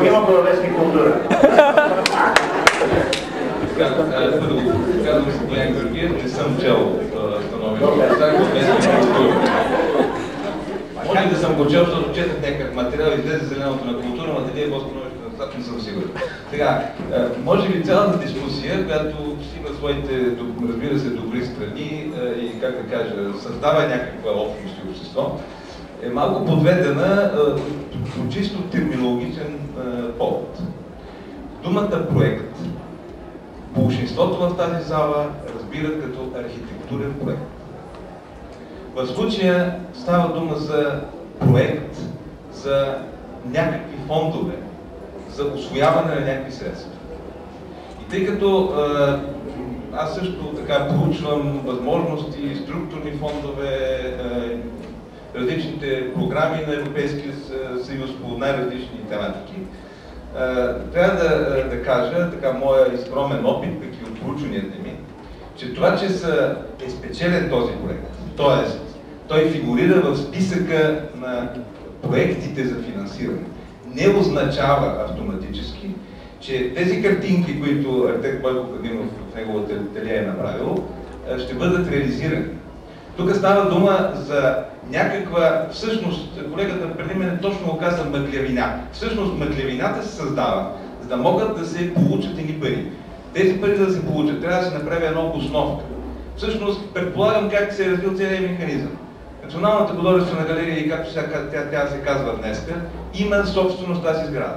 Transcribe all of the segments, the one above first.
Има български култура. Казвам се Боян Георгиев, не съм чел становището. Може да съм го чел, защото четах някакъв материал, излезе зеленото на култура, но дали е по-становище на това, не съм сигурен. Сега, може би цялата дискусия, която има своите, разбира се, добри страни и, как да кажа, създава някаква общност и общество, е малко подведена по чисто терминологичен повод. Думата проект большинството в тази зала разбират като архитектурен проект. В случая става дума за проект, за някакви фондове, за усвояване на някакви средства. И тъй като аз също така проучвам възможности, структурни фондове, различните програми на Европейския съюз по най-различни тематики, трябва да кажа, така моя скромен опит, пък и от проучванията ми, че това, че е спечелен този проект, т.е. той фигурира в списъка на проектите за финансиране, не означава автоматически, че тези картинки, които архитект Бойко Кадимов в неговата ателие е направил, ще бъдат реализирани. Тук става дума за някаква, всъщност, колегата преди мен точно го каза, мъглявина. Всъщност мъглявината се създава, за да могат да се получат едни пари. Тези пари да се получат, трябва да се направи една обосновка. Всъщност, предполагам как се е развил целият механизъм. Националната художествена галерия, и както тя се казва днеска, има собственост тази сграда.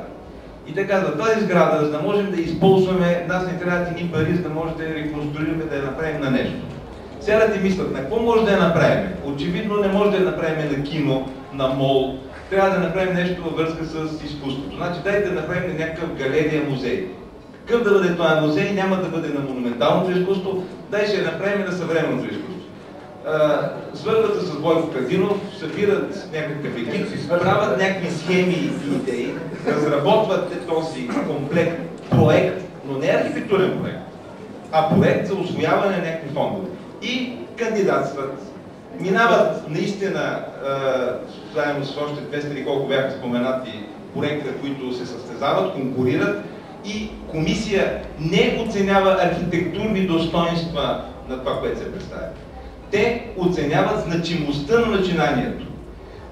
И те казват, тази сграда, за да можем да използваме, нас не трябват едни пари, за да може да я реконструираме, да я направим на нещо. Сега да ти мислят, на какво може да я направим? Очевидно не може да я направим на кино, на мол. Трябва да направим нещо във връзка с изкуството. Значи дайте да направим някакъв галерия музей. Какъв да бъде този музей? Няма да бъде на монументалното изкуство, дай ще я направим на съвременното изкуство. Свързват се с Бойко Кадинов, събират някакъв екип, правят някакви схеми и идеи, разработват този комплект, проект, но не архитектурен проект, а проект за усвояване на някакви фондове. И кандидатстват. Минават наистина, заедно с още 200 или колко бяха споменати проекта, които се състезават, конкурират и комисия не оценява архитектурни достоинства на това, което се представя. Те оценяват значимостта на начинанието.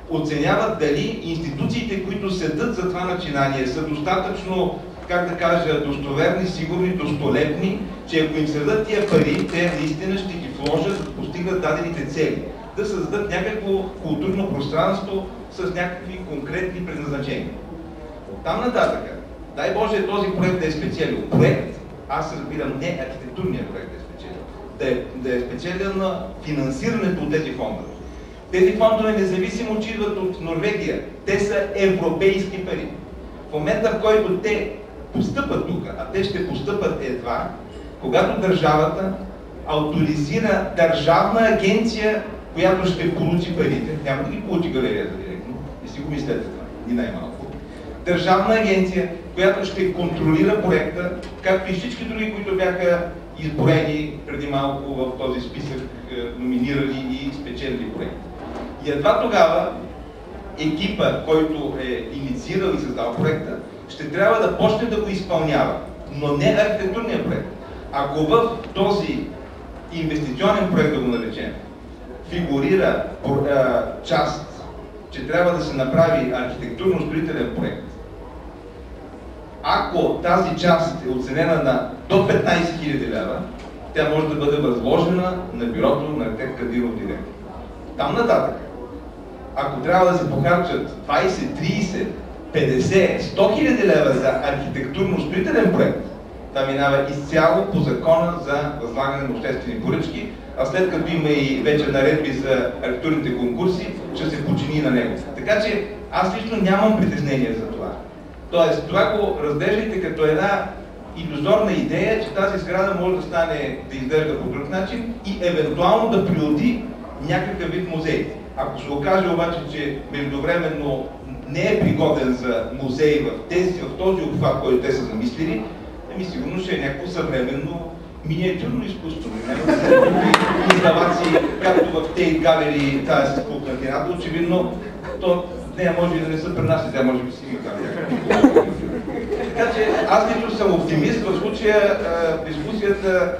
Оценяват дали институциите, които седат за това начинание, са достатъчно, как да кажа, достоверни, сигурни, достолепни, че ако им се дадат тия пари, те наистина ще ги вложат да постигнат дадените цели. Да създадат някакво културно пространство с някакви конкретни предназначения. Оттам нататък, дай Боже този проект да е спечелил. Проект, аз разбирам, не архитектурният проект да е спечелил. Да е спечелен на финансирането от тези фондове. Тези фондове, независимо че идват от Норвегия, те са европейски пари. В момента, в който те постъпат тук, а те ще постъпат едва, когато държавата авторизира държавна агенция, която ще получи парите, няма да ги получи галерията директно, и си го мислете това, ни най-малко. Държавна агенция, която ще контролира проекта, както и всички други, които бяха изброени преди малко в този списък, номинирали и спечелили проект. И едва тогава екипа, който е инициирал и създал проекта, ще трябва да почне да го изпълнява, но не архитектурния проект. Ако в този инвестиционен проект, да го наречем, фигурира част, че трябва да се направи архитектурно-строителен проект, ако тази част е оценена на до 15 000 лева, тя може да бъде възложена на бюрото на архитект Кадиров директно. Там нататък, ако трябва да се похарчат 20, 30, 50, 100 000 лева за архитектурно-строителен проект, това минава изцяло по закона за възлагане на обществени поръчки, а след като има и вече наредби за архитектурните конкурси, ще се почини на него. Така че аз лично нямам притеснение за това. Тоест, това го разглеждайте като една илюзорна идея, че тази сграда може да стане, да изглежда по друг начин и евентуално да природи някакъв вид музей. Ако се окаже обаче, че междувременно не е пригоден за музей в този обхват, който те са замислили, сигурно ще е някакво съвременно миниатюрно изкуство. Инсталации, както в тези галерии, тази скулптурна кината, очевидно, то нея може и да не са при нас, тя може би си има там някакви. Така че аз лично съм оптимист, в случая дискусията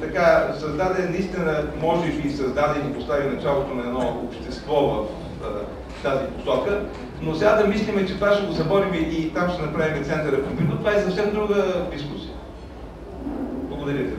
така създаде, наистина може би създаде и постави началото на едно общество в тази посока, но сега да мислиме, че това ще го заборим и там ще направим центъра Помпиду, това е съвсем друга дискусия. Благодаря ви.